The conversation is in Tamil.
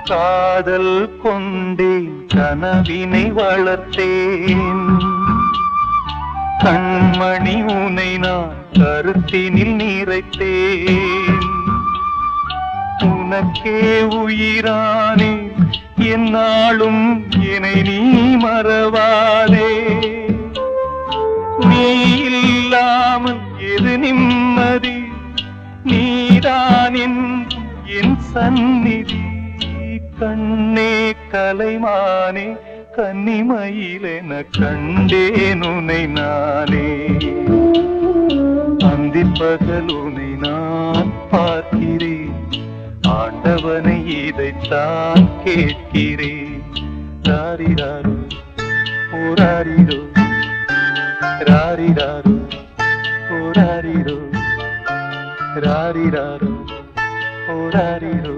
காதல் கொண்டேன் கனவினை வளர்த்தேன் கண்மணி உனை நான் கருத்தினில் நிறைத்தேன் உனக்கே உயிரானே என்னாலும் என்னை நீ மறவாதே நீ இல்லாமல் எது நிம்மதி நீதான் என் சந்நிதி கண்ணே கலைமானே கன்னிமயிலென கண்டேன் உனை நானே அந்திப்பகல் உனை நான் பார்க்கிறேன் ஆண்டவனை இதைத்தான் கேட்கிறேன் ராரிராரோ ஓராரிரோ ராரிராரோ ஓராரிரோ ராரிராரோ ஓராரிரோ